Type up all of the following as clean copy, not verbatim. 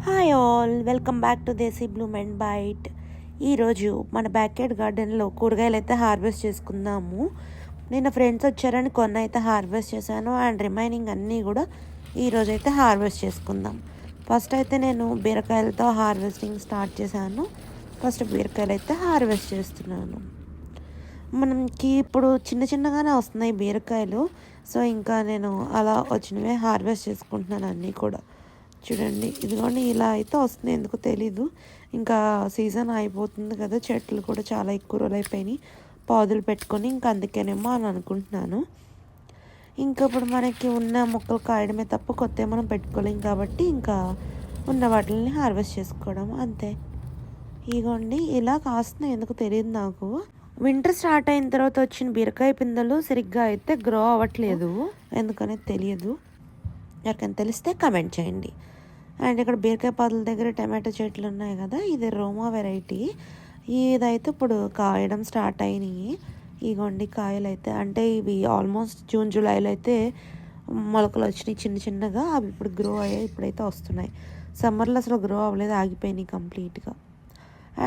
Hi all, welcome back to Desi bloom and bite. ఈరోజు మన back yard గార్డెన్లో కూరగాయలు అయితే హార్వెస్ట్ చేసుకుందాము. నిన్న ఫ్రెండ్స్ వచ్చారని కొన్ని అయితే హార్వెస్ట్ చేశాను అండ్ రిమైనింగ్ అన్నీ కూడా ఈరోజు అయితే హార్వెస్ట్ చేసుకుందాం. ఫస్ట్ అయితే నేను బీరకాయలతో హార్వెస్టింగ్ స్టార్ట్ చేశాను. ఫస్ట్ బీరకాయలు అయితే హార్వెస్ట్ చేస్తున్నాను. మనకి ఇప్పుడు చిన్న చిన్నగానే వస్తున్నాయి బీరకాయలు, సో ఇంకా నేను అలా వచ్చినవే హార్వెస్ట్ చేసుకుంటున్నాను అన్నీ కూడా. చూడండి, ఇదిగోండి ఇలా అయితే వస్తుంది, ఎందుకు తెలీదు. ఇంకా సీజన్ అయిపోతుంది కదా, చెట్లు కూడా చాలా ఎక్కువ రోజులు అయిపోయినాయి పాదులు పెట్టుకొని, ఇంకా అందుకేనేమో అని అనుకుంటున్నాను. ఇంకా ఇప్పుడు మనకి ఉన్న మొక్కలు కాయడమే తప్ప కొత్త మనం పెట్టుకోలేం కాబట్టి ఇంకా ఉన్న వాటిని హార్వెస్ట్ చేసుకోవడం అంతే. ఇగోండి ఇలా కాస్తున్నాయి, ఎందుకు తెలియదు నాకు. వింటర్ స్టార్ట్ అయిన తర్వాత వచ్చిన బీరకాయ పిందెలు సరిగ్గా అయితే గ్రో అవ్వట్లేదు, ఎందుకనేది తెలియదు. ఎవరికైనా తెలిస్తే కమెంట్ చేయండి. అండ్ ఇక్కడ బీరకాయ పాదుల దగ్గర టమాటో చెట్లు ఉన్నాయి కదా, ఇది రోమా వెరైటీ. ఇదైతే ఇప్పుడు కాయడం స్టార్ట్ అయినాయి. ఇగోండి కాయలు అయితే, అంటే ఇవి ఆల్మోస్ట్ జూన్ జూలైలో అయితే మొలకలు వచ్చినాయి చిన్న చిన్నగా, అవి ఇప్పుడు గ్రో అయ్యాయి, ఇప్పుడైతే వస్తున్నాయి. సమ్మర్లో అసలు గ్రో అవ్వలేదు, ఆగిపోయినాయి కంప్లీట్గా.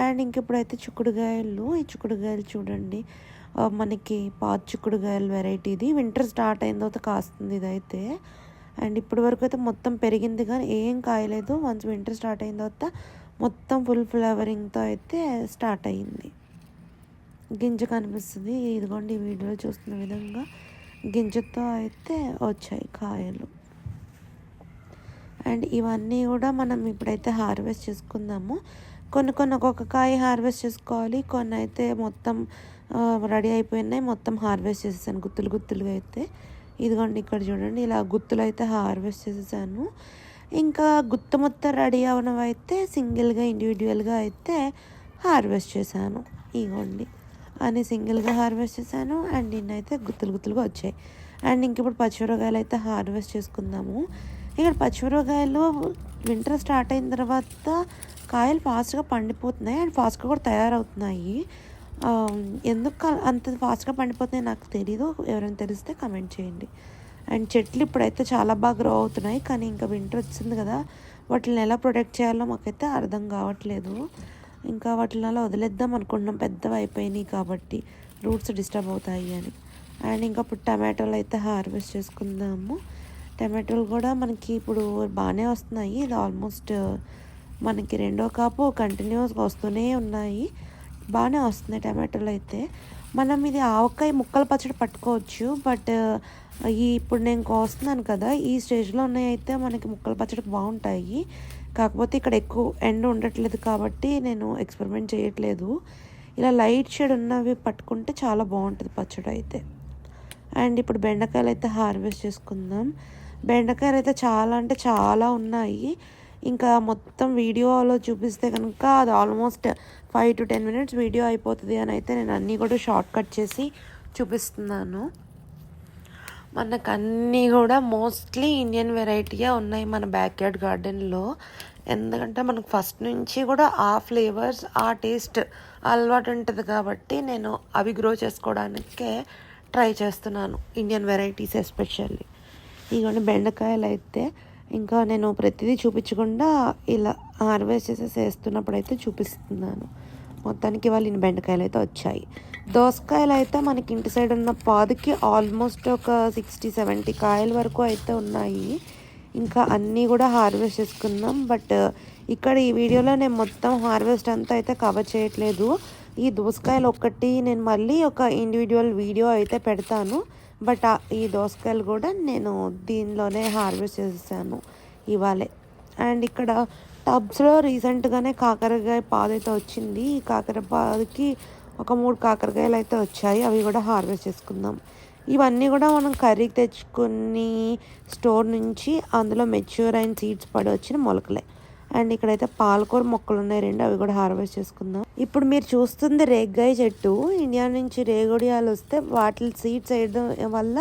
అండ్ ఇంక ఇప్పుడైతే చిక్కుడుకాయలు, ఈ చిక్కుడుకాయలు చూడండి, మనకి పాత చిక్కుడుకాయలు వెరైటీ. ఇది వింటర్ స్టార్ట్ అయిన తర్వాత కాస్తుంది ఇదైతే. అండ్ ఇప్పటి వరకు అయితే మొత్తం పెరిగింది కానీ ఏం కాయలేదు. వన్స్ వింటర్ స్టార్ట్ అయిన తర్వాత మొత్తం ఫుల్ ఫ్లేవరింగ్తో అయితే స్టార్ట్ అయ్యింది. గింజ కనిపిస్తుంది, ఇదిగోండి ఈ వీడియోలో చూస్తున్న విధంగా గింజతో అయితే వచ్చాయి కాయలు. అండ్ ఇవన్నీ కూడా మనం ఇప్పుడైతే హార్వెస్ట్ చేసుకుందాము. కొన్ని ఒక్కొక్క కాయ హార్వెస్ట్ చేసుకోవాలి, కొన్ని అయితే మొత్తం రెడీ అయిపోయినాయి, మొత్తం హార్వెస్ట్ చేసేసాను గుత్తులుగా అయితే. ఇదిగోండి ఇక్కడ చూడండి, ఇలా గుత్తులు అయితే హార్వెస్ట్ చేసేసాను. ఇంకా గుత్త మొత్తం రెడీ అవనవైతే సింగిల్గా ఇండివిజువల్గా అయితే హార్వెస్ట్ చేశాను. ఇదిగోండి అని సింగిల్గా హార్వెస్ట్ చేశాను అండ్ నిన్నైతే గుత్తులుగా వచ్చాయి. అండ్ ఇంక ఇప్పుడు పచ్చిమిరపకాయలు అయితే హార్వెస్ట్ చేసుకుందాము. ఇక్కడ పచ్చిమిరపకాయలు వింటర్ స్టార్ట్ అయిన తర్వాత కాయలు ఫాస్ట్గా పండిపోతున్నాయి అండ్ ఫాస్ట్గా కూడా తయారవుతున్నాయి. ఎందుకు అంత ఫాస్ట్గా పండిపోతున్నాయి నాకు తెలీదు, ఎవరైనా తెలిస్తే కమెంట్ చేయండి. అండ్ చెట్లు ఇప్పుడైతే చాలా బాగా గ్రో అవుతున్నాయి, కానీ ఇంకా వింటర్ వచ్చింది కదా, వాటిని ఎలా ప్రొటెక్ట్ చేయాలో మాకైతే అర్థం కావట్లేదు. ఇంకా వాటిని అలా వదిలేద్దాం అనుకుంటున్నాం, పెద్దవి అయిపోయినాయి కాబట్టి రూట్స్ డిస్టర్బ్ అవుతాయి అని. అండ్ ఇంకా ఇప్పుడు టమాటోలు అయితే హార్వెస్ట్ చేసుకుందాము. టమాటోలు కూడా మనకి ఇప్పుడు బాగానే వస్తున్నాయి. ఇది ఆల్మోస్ట్ మనకి రెండో కాపు కంటిన్యూస్గా వస్తూనే ఉన్నాయి, బాగానే వస్తున్నాయి టమాటోలు అయితే. మనం ఇది ఆవకాయ ముక్కల పచ్చడి పట్టుకోవచ్చు, బట్ ఇప్పుడు నేను కోస్తున్నాను కదా, ఈ స్టేజ్లో ఉన్నాయి అయితే మనకి ముక్కల పచ్చడికి బాగుంటాయి. కాకపోతే ఇక్కడ ఎక్కువ ఎండ ఉండట్లేదు కాబట్టి నేను ఎక్స్పెరిమెంట్ చేయట్లేదు. ఇలా లైట్ షేడ్ ఉన్నవి పట్టుకుంటే చాలా బాగుంటుంది పచ్చడి అయితే. అండ్ ఇప్పుడు బెండకాయలు అయితే హార్వెస్ట్ చేసుకుందాం. బెండకాయలు అయితే చాలా అంటే చాలా ఉన్నాయి. ఇంకా మొత్తం వీడియోలో చూపిస్తే కనుక అది ఆల్మోస్ట్ 5 to 10 minutes వీడియో అయిపోతుంది అని అయితే నేను అన్నీ కూడా షార్ట్ కట్ చేసి చూపిస్తున్నాను. మనకు అన్నీ కూడా మోస్ట్లీ ఇండియన్ వెరైటీగా ఉన్నాయి మన బ్యాక్ యార్డ్ గార్డెన్లో. ఎందుకంటే మనకు ఫస్ట్ నుంచి కూడా ఆ ఫ్లేవర్స్ ఆ టేస్ట్ అలవాటు ఉంటుంది కాబట్టి నేను అవి గ్రో చేసుకోవడానికే ట్రై చేస్తున్నాను, ఇండియన్ వెరైటీస్ ఎస్పెషల్లీ. ఇవన్నీ బెండకాయలు అయితే ఇంకా నేను ప్రతిదీ చూపించకుండా ఇలా హార్వెస్ట్ చేసేస్తున్నప్పుడు అయితే చూపిస్తున్నాను. మొత్తానికి వాళ్ళు ఇన్ని బెండకాయలు అయితే వచ్చాయి. దోసకాయలు అయితే మనకి ఇంటి సైడ్ ఉన్న పాదుకి ఆల్మోస్ట్ ఒక 60-70 కాయల వరకు అయితే ఉన్నాయి. ఇంకా అన్నీ కూడా హార్వెస్ట్ చేసుకున్నాం, బట్ ఇక్కడ ఈ వీడియోలో నేను మొత్తం హార్వెస్ట్ అంతా అయితే కవర్ చేయట్లేదు. ఈ దోసకాయలు ఒక్కటి నేను మళ్ళీ ఒక ఇండివిజువల్ వీడియో అయితే పెడతాను, బట్ ఈ దోసకాయలు కూడా నేను దీనిలోనే హార్వెస్ట్ చేసేసాను ఇవాళే. అండ్ ఇక్కడ టబ్స్లో రీసెంట్గానే కాకరకాయ పాదు అయితే వచ్చింది. ఈ కాకర పాదుకి ఒక 3 కాకరకాయలు అయితే వచ్చాయి, అవి కూడా హార్వెస్ట్ చేసుకుందాం. ఇవన్నీ కూడా మనం కర్రీకి తెచ్చుకుని స్టోర్ నుంచి అందులో మెచ్యూర్ అయిన సీడ్స్ పడి వచ్చిన మొలకలే. అండ్ ఇక్కడైతే పాలకూర మొక్కలు ఉన్నాయి 2, అవి కూడా హార్వెస్ట్ చేసుకుందాం. ఇప్పుడు మీరు చూస్తుంది రేగ్గాయ చెట్టు. ఇండియా నుంచి రేగుడియాలు వస్తే వాటి సీడ్స్ వేయడం వల్ల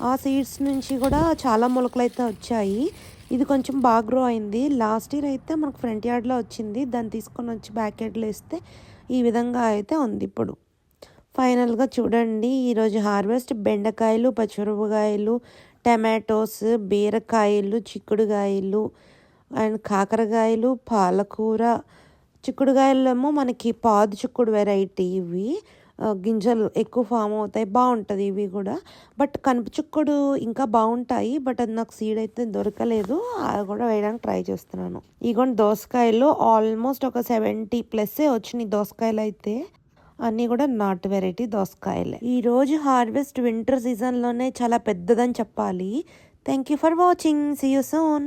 ఆ సీడ్స్ నుంచి కూడా చాలా మొలకలు అయితే వచ్చాయి. ఇది కొంచెం బాగా గ్రో అయింది. లాస్ట్ ఇయర్ అయితే మనకు ఫ్రంట్ యార్డ్లో వచ్చింది, దాన్ని తీసుకొని వచ్చి బ్యాక్ యార్డ్లో వేస్తే ఈ విధంగా అయితే ఉంది ఇప్పుడు. ఫైనల్గా చూడండి, ఈరోజు హార్వెస్ట్ బెండకాయలు, పచ్చిమిరపకాయలు, టమాటోస్, బీరకాయలు, చిక్కుడుకాయలు, అండ్ కాకరకాయలు, పాలకూర, చిక్కుడుకాయలేమో మనకి పాదు చిక్కుడు వెరైటీ ఇవి. గింజలు ఎక్కువ ఫామ్ అవుతాయి, బాగుంటుంది ఇవి కూడా. బట్ కనుప చిక్కుడు ఇంకా బాగుంటాయి, బట్ అది నాకు సీడ్ అయితే దొరకలేదు, అది కూడా వేయడానికి ట్రై చేస్తున్నాను. ఇగోండి దోసకాయలు ఆల్మోస్ట్ ఒక 70+ వచ్చినాయి దోసకాయలు అయితే. అన్నీ కూడా నాటు వెరైటీ దోసకాయలే. ఈరోజు హార్వెస్ట్ వింటర్ సీజన్లోనే చాలా పెద్దదని చెప్పాలి. Thank you for watching. See you soon.